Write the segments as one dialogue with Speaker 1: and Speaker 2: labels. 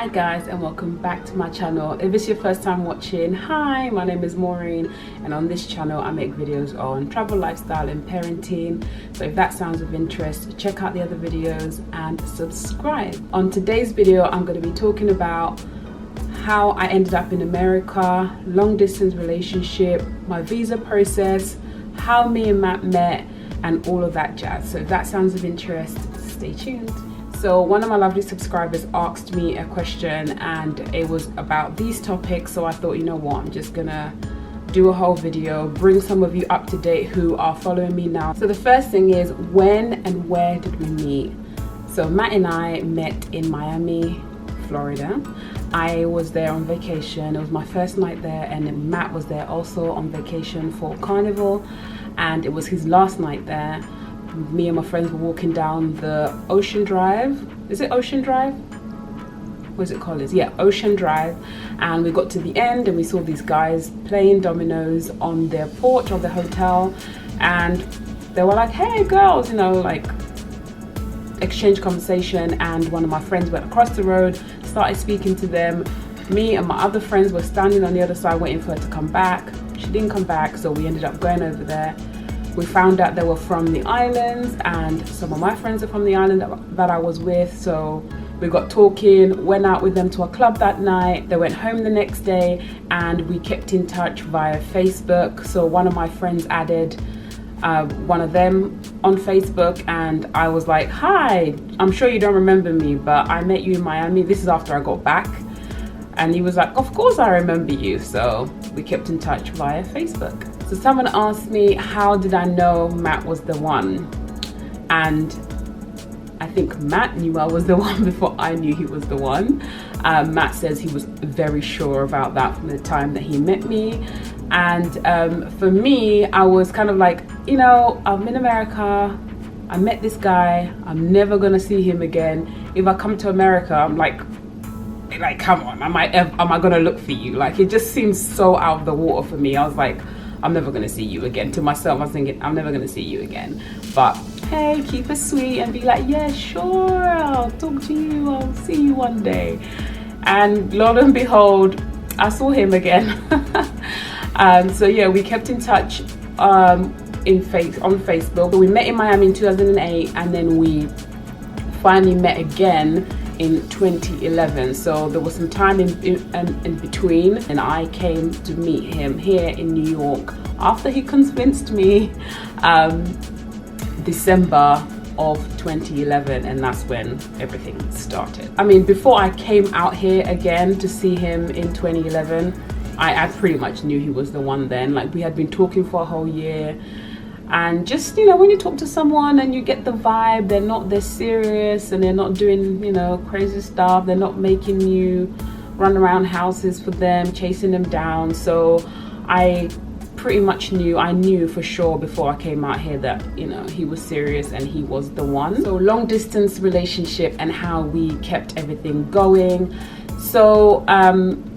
Speaker 1: Hi guys, and welcome back to my channel. If it's your first time watching, hi, my name is Maureen, and on this channel I make videos on travel, lifestyle and parenting. So if that sounds of interest, check out the other videos and subscribe. On today's video I'm going to be talking about how I ended up in America, long distance relationship, my visa process, how me and Matt met, and all of that jazz. So if that sounds of interest, stay tuned. So one of my lovely subscribers asked me a question and it was about these topics, so I thought, you know what, I'm just gonna do a whole video, bring some of you up to date who are following me now. So the first thing is, when and where did we meet? So Matt and I met in Miami, Florida. I was there on vacation. It was my first night there, and Matt was there also on vacation for Carnival, and it was his last night there. Me and my friends were walking down the Ocean Drive. Is it Ocean Drive? What is it called? Yeah, Ocean Drive. And we got to the end and we saw these guys playing dominoes on their porch of the hotel. And they were like, hey girls, you know, like exchange conversation. And one of my friends went across the road, started speaking to them. Me and my other friends were standing on the other side waiting for her to come back. She didn't come back, so we ended up going over there. We found out they were from the islands, and some of my friends are from the island that I was with, so we got talking, went out with them to a club that night. They went home the next day and we kept in touch via Facebook. So one of my friends added one of them on Facebook, and I was like, hi, I'm sure you don't remember me, but I met you in Miami. This is after I got back. And he was like, of course I remember you. So we kept in touch via Facebook. So someone asked me, how did I know Matt was the one? And I think Matt knew I was the one before I knew he was the one. Matt says he was very sure about that from the time that he met me. And for me, I was kind of like, you know, I'm in America. I met this guy. I'm never gonna see him again. If I come to America, I'm like, come on, am I gonna look for you? Like, it just seems so out of the water for me. I was like, I'm never gonna see you again. To myself, I was thinking, I'm never gonna see you again. But hey, keep it sweet and be like, yeah, sure, I'll talk to you, I'll see you one day. And lo and behold, I saw him again. So yeah, we kept in touch on Facebook. We met in Miami in 2008, and then we finally met again in 2011. So there was some time in between, and I came to meet him here in New York after he convinced me, December of 2011, and that's when everything started. I mean, before I came out here again to see him in 2011, I pretty much knew he was the one then. Like, we had been talking for a whole year. And just, you know, when you talk to someone and you get the vibe, they're serious and they're not doing, you know, crazy stuff. They're not making you run around houses for them, chasing them down. So I pretty much knew for sure before I came out here that, you know, he was serious and he was the one. So long distance relationship and how we kept everything going. So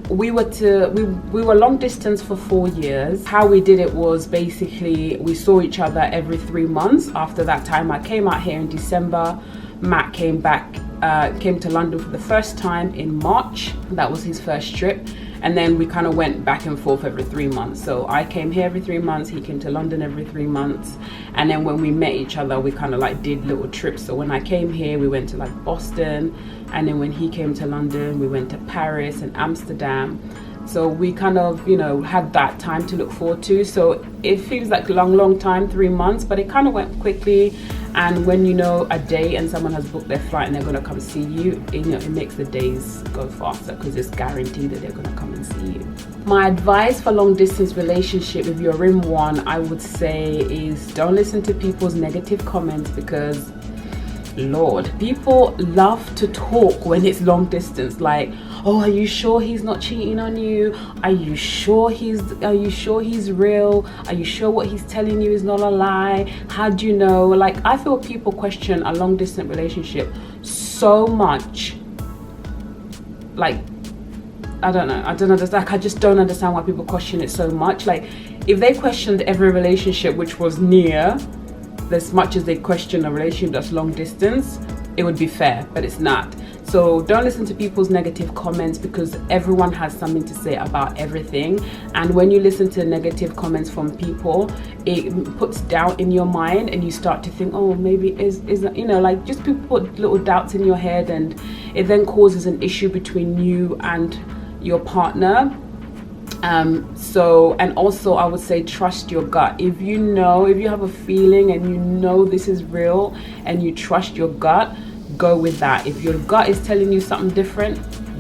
Speaker 1: we were long distance for 4 years. How we did it was basically we saw each other every 3 months. After that time, I came out here in December. Matt came to London for the first time in March. That was his first trip. And then we kind of went back and forth every 3 months. So I came here every 3 months, he came to London every 3 months. And then when we met each other, we kind of like did little trips. So when I came here, we went to like Boston. And then when he came to London, we went to Paris and Amsterdam. So we kind of, you know, had that time to look forward to. So it feels like a long time, 3 months, but it kind of went quickly. And when you know a day and someone has booked their flight and they're going to come see you, you know, it makes the days go faster because it's guaranteed that they're going to come and see you. My advice for long distance relationship, if you're in one, I would say is don't listen to people's negative comments, because Lord, people love to talk when it's long distance. Like, oh, are you sure he's not cheating on you? Are you sure he's real? Are you sure what he's telling you is not a lie? How do you know? Like, I feel people question a long distance relationship so much. Like, I don't know. Like, I just don't understand why people question it so much. Like, if they questioned every relationship which was near as much as they question a relationship that's long distance, it would be fair, but it's not. So don't listen to people's negative comments, because everyone has something to say about everything. And when you listen to negative comments from people, it puts doubt in your mind, and you start to think, oh, maybe is you know, like, just people put little doubts in your head, and it then causes an issue between you and your partner. And also I would say, trust your gut. If you have a feeling and you know this is real and you trust your gut, go with that. If your gut is telling you something different,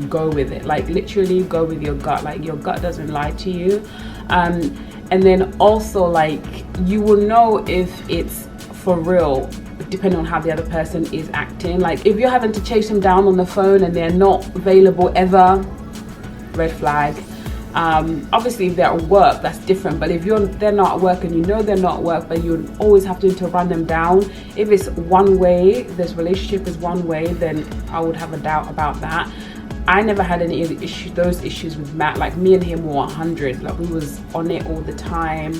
Speaker 1: go with it. Like, literally go with your gut. Like, your gut doesn't lie to you. And then also, like, you will know if it's for real depending on how the other person is acting. Like, if you're having to chase them down on the phone and they're not available ever, red flag. Obviously if they're at work, that's different, but if they're not at work and you know they're not at work, but you always have to run them down, if it's one way, this relationship is one way, then I would have a doubt about that. I never had any of those issues with Matt. Like, me and him were 100. Like, we was on it all the time,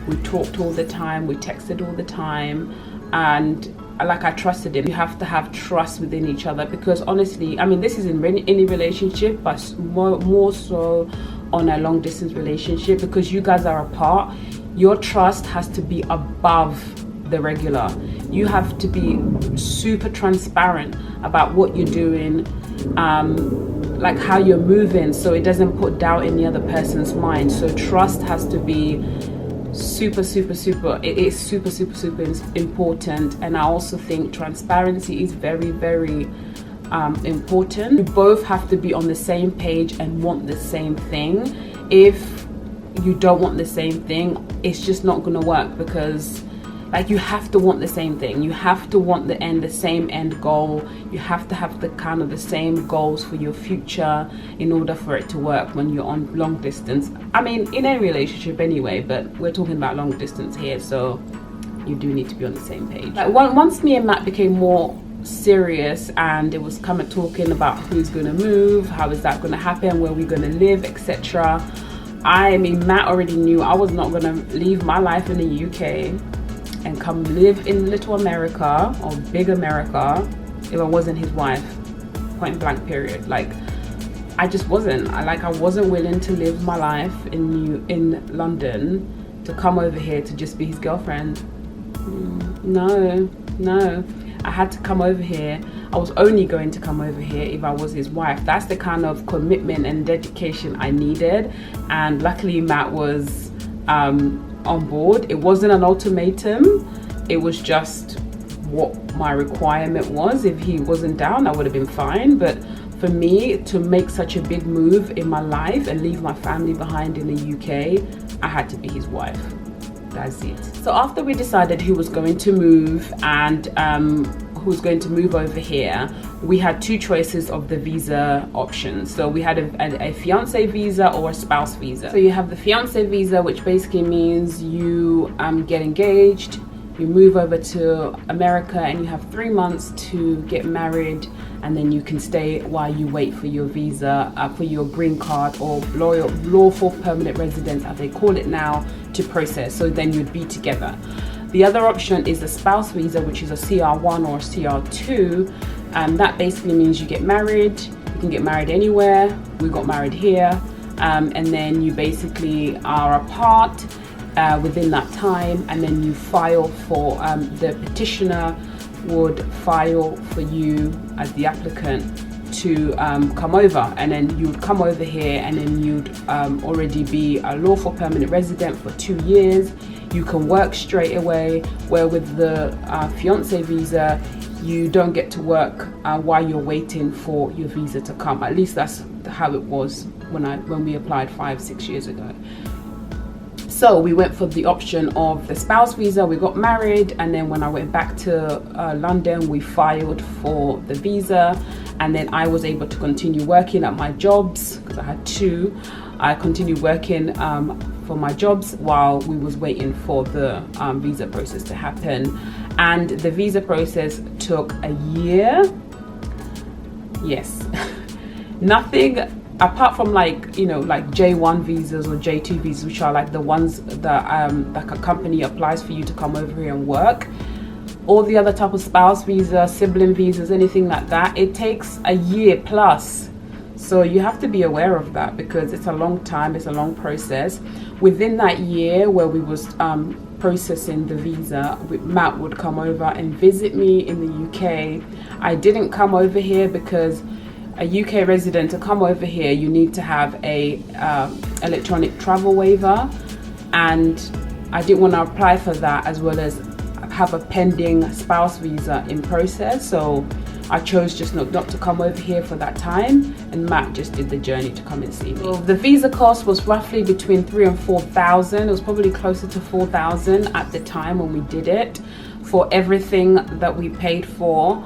Speaker 1: we talked all the time, we texted all the time, and like, I trusted him. You have to have trust within each other, because honestly, I mean, this is in any relationship, but more so on a long distance relationship, because you guys are apart. Your trust has to be above the regular. You have to be super transparent about what you're doing, like how you're moving, so it doesn't put doubt in the other person's mind. So trust has to be super it is super important. And I also think transparency is very important. You both have to be on the same page and want the same thing. If you don't want the same thing, it's just not gonna work, because, like, you have to want the same thing. You have to want the same end goal. You have to have the same goals for your future in order for it to work when you're on long distance. I mean, in any relationship anyway, but we're talking about long distance here, so you do need to be on the same page. Like, once me and Matt became more serious, and it was kind of talking about who's going to move, how is that going to happen, where we're going to live, etc. I mean, Matt already knew I was not going to leave my life in the UK and come live in little America or big America if I wasn't his wife, point blank period. Like, I just wasn't. I wasn't willing to live my life in London to come over here to just be his girlfriend. No. I had to come over here. I was only going to come over here if I was his wife. That's the kind of commitment and dedication I needed. And luckily Matt was on board. It wasn't an ultimatum. It was just what my requirement was. If he wasn't down, I would have been fine. But for me to make such a big move in my life and leave my family behind in the UK, I had to be his wife. That's it. So after we decided who was going to move and who was going to move over here, we had two choices of the visa options. So we had a fiancé visa or a spouse visa. So you have the fiancé visa, which basically means you get engaged, you move over to America, and you have 3 months to get married, and then you can stay while you wait for your visa, for your green card or lawful permanent residence, as they call it now, to process. So then you'd be together. The other option is a spouse visa, which is a CR1 or CR2, and that basically means you get married. You can get married anywhere. We got married here, and then you basically are apart within that time, and then you file for the petitioner would file for you as the applicant to come over, and then you would come over here, and then you'd already be a lawful permanent resident for 2 years. You can work straight away, where with the fiancé visa you don't get to work while you're waiting for your visa to come. At least that's how it was when we applied 5-6 years ago. So we went for the option of the spouse visa. We got married, and then when I went back to London, we filed for the visa, and then I was able to continue working at my jobs, because I had two. I continued working for my jobs while we was waiting for the visa process to happen. And the visa process took a year. Yes. Nothing apart from, like, you know, like J1 visas or J2 visas, which are like the ones that like a company applies for you to come over here and work. all the other type of spouse visa, sibling visas, anything like that, it takes a year plus. So you have to be aware of that because it's a long time, it's a long process. Within that year where we was processing the visa, Matt would come over and visit me in the UK. I didn't come over here because a UK resident, to come over here, you need to have a electronic travel waiver, and I didn't want to apply for that as well as have a pending spouse visa in process. So I chose just not to come over here for that time, and Matt just did the journey to come and see me. So the visa cost was roughly between 3,000 and 4,000. It was probably closer to 4,000 at the time when we did it, for everything that we paid for.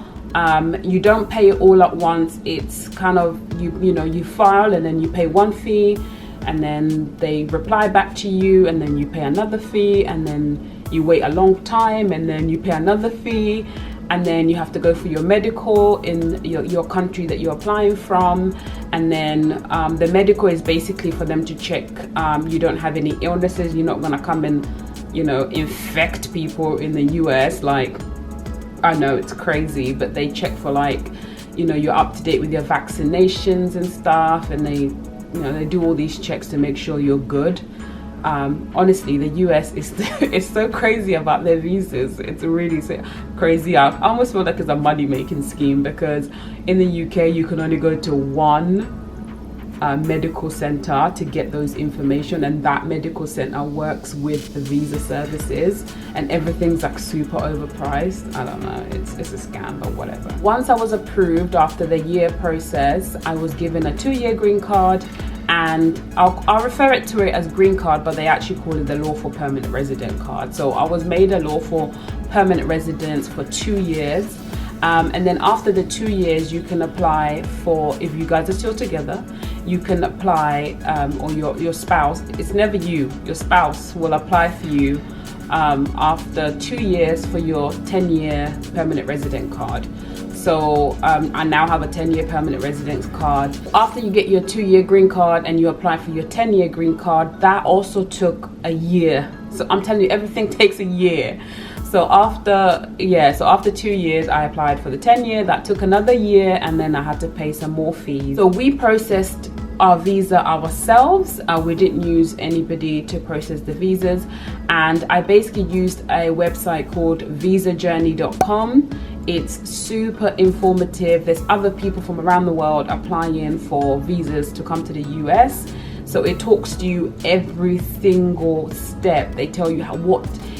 Speaker 1: You don't pay it all at once. It's kind of, you know, you file and then you pay one fee, and then they reply back to you, and then you pay another fee, and then you wait a long time, and then you pay another fee, and then you have to go for your medical in your country that you're applying from. And then the medical is basically for them to check you don't have any illnesses. You're not gonna come and, you know, infect people in the US. Like, I know it's crazy, but they check for, like, you know, you're up to date with your vaccinations and stuff, and they, you know, they do all these checks to make sure you're good. Honestly, the US is so crazy about their visas. It's really so crazy. I almost feel like it's a money-making scheme, because in the UK you can only go to one medical center to get those information, and that medical center works with the visa services, and everything's like super overpriced. I don't know, it's a scam or whatever. Once I was approved after the year process, I was given a 2-year green card, and I'll refer it to it as green card, but they actually call it the lawful permanent resident card. So I was made a lawful permanent resident for 2 years. And then after the 2 years, you can apply for, if you guys are still together, you can apply, or your spouse, it's never you, your spouse will apply for you after 2 years for your 10-year permanent resident card. So I now have a 10-year permanent residence card. After you get your 2-year green card and you apply for your 10-year green card, that also took a year. So I'm telling you, everything takes a year. So after 2 years, I applied for the 10-year. That took another year, and then I had to pay some more fees. So we processed our visa ourselves. We didn't use anybody to process the visas, and I basically used a website called visajourney.com. It's super informative. There's other people from around the world applying for visas to come to the US. So it talks to you every single step. They tell you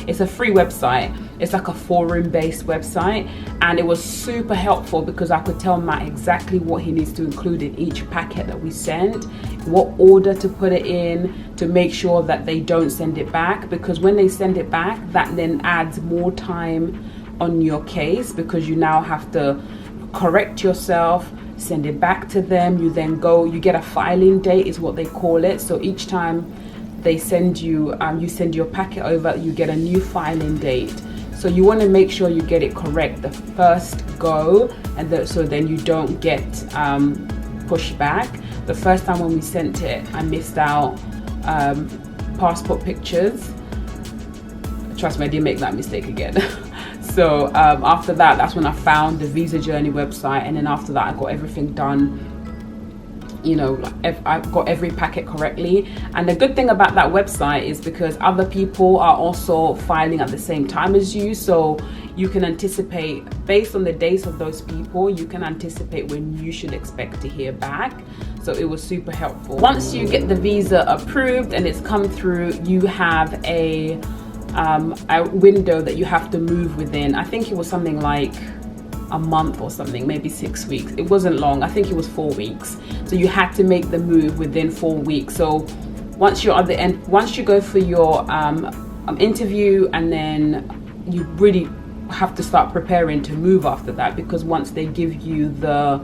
Speaker 1: it's a free website. It's like a forum-based website, and it was super helpful because I could tell Matt exactly what he needs to include in each packet that we sent, what order to put it in, to make sure that they don't send it back, because when they send it back, that then adds more time on your case, because you now have to correct yourself, send it back to them. You then you get a filing date is what they call it. So each time they send you, you send your packet over, you get a new filing date. So you want to make sure you get it correct the first go, and so then you don't get pushed back. The first time when we sent it, I missed out passport pictures. Trust me, I didn't make that mistake again. So after that, that's when I found the Visa Journey website, and then after that, I got everything done. You know, I got every packet correctly. And the good thing about that website is because other people are also filing at the same time as you, so you can anticipate, based on the dates of those people, you can anticipate when you should expect to hear back. So it was super helpful. Once you get the visa approved and it's come through, you have a window that you have to move within. I think it was something like a month or something, maybe 6 weeks. It wasn't long. I think it was 4 weeks. So you had to make the move within 4 weeks. So once you're at the end, once you go for your interview, and then you really have to start preparing to move after that, because once they give you the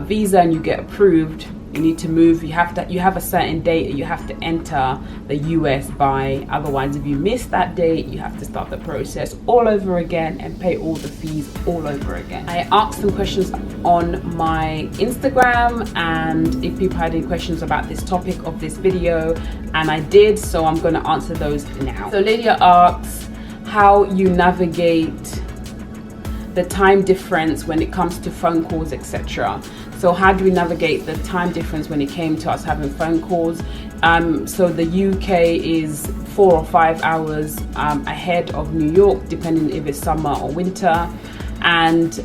Speaker 1: visa and you get approved, you need to move. You have a certain date that you have to enter the US by. Otherwise, if you miss that date, you have to start the process all over again and pay all the fees all over again. I asked some questions on my Instagram, and if people had any questions about this topic of this video, and I did, so I'm going to answer those now. So Lydia asks how you navigate the time difference when it comes to phone calls, etc. So how do we navigate the time difference when it came to us having phone calls? So the UK is 4 or 5 hours ahead of New York, depending if it's summer or winter. And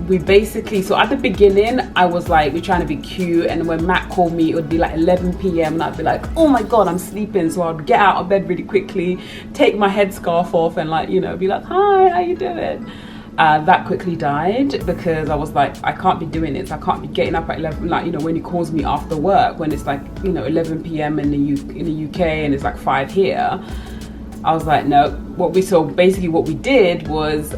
Speaker 1: we basically, so at the beginning I was like, we're trying to be cute, and when Matt called me it would be like 11 p.m. and I'd be like, oh my god, I'm sleeping. So I'd get out of bed really quickly, take my headscarf off, and like, you know, be like, hi, how you doing? That quickly died because I was like, I can't be doing this. I can't be getting up at 11, like, you know, when he calls me after work, when it's like, you know, 11 p.m. in the UK and it's like 5 here. I was like, no. So basically what we did was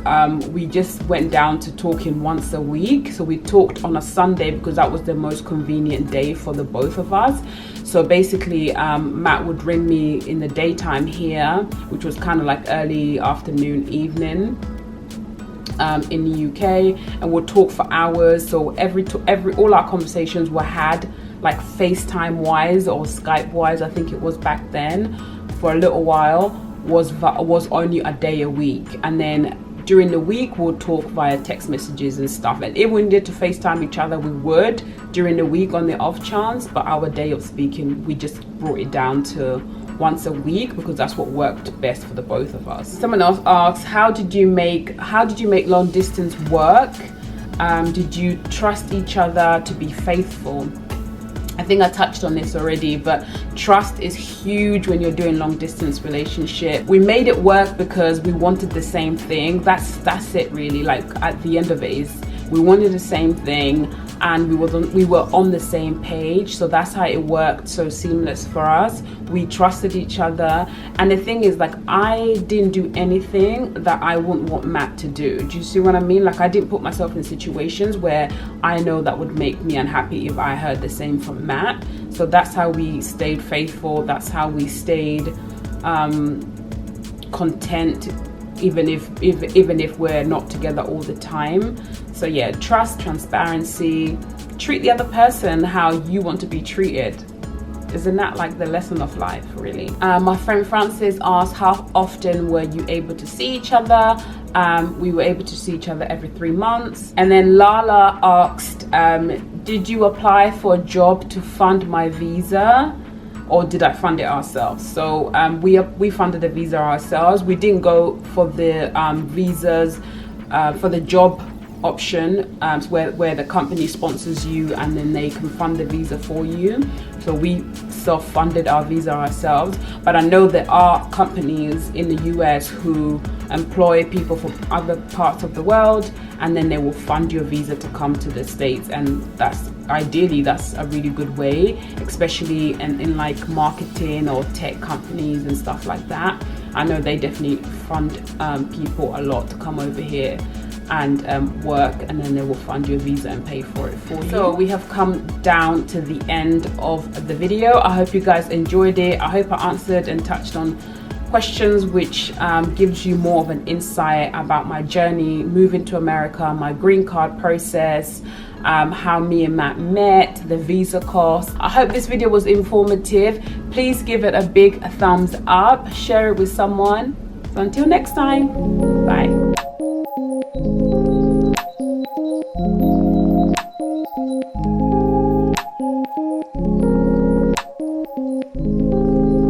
Speaker 1: we just went down to talking once a week. So we talked on a Sunday because that was the most convenient day for the both of us. So basically Matt would ring me in the daytime here, which was kind of like early afternoon, evening in the UK, and we'll talk for hours. So all our conversations were had like FaceTime wise or Skype wise, I think it was back then, for a little while, was only a day a week. And then during the week we'll talk via text messages and stuff, and if we needed to FaceTime each other we would during the week on the off chance, but our day of speaking, we just brought it down to once a week because that's what worked best for the both of us. Someone else asks, how did you make long distance work? Did you trust each other to be faithful? I think I touched on this already, but trust is huge when you're doing long distance relationship. We made it work because we wanted the same thing. That's it really. Like at the end of it is we wanted the same thing, and we were on the same page. So that's how it worked so seamless for us. We trusted each other, and the thing is, like, I didn't do anything that I wouldn't want Matt to do. Do you see what I mean? Like, I didn't put myself in situations where I know that would make me unhappy if I heard the same from Matt. So that's how we stayed faithful. That's how we stayed content, even if we're not together all the time. So yeah, trust, transparency, treat the other person how you want to be treated. Isn't that like the lesson of life, really? My friend Francis asked, how often were you able to see each other? We were able to see each other every 3 months. And then Lala asked, did you apply for a job to fund my visa, or did I fund it ourselves? So we funded the visa ourselves. We didn't go for the visas for the job option, where the company sponsors you and then they can fund the visa for you. So we self-funded our visa ourselves, but I know there are companies in the US who employ people from other parts of the world, and then they will fund your visa to come to the States, and that's a really good way, especially in like marketing or tech companies and stuff like that. I know they definitely fund people a lot to come over here and work, and then they will fund your visa and pay for it for you. So we have come down to the end of the video. I hope you guys enjoyed it. I hope I answered and touched on questions which gives you more of an insight about my journey moving to America, my green card process, how me and Matt met, the visa cost. I hope this video was informative. Please give it a big thumbs up, share it with someone. So until next time, bye.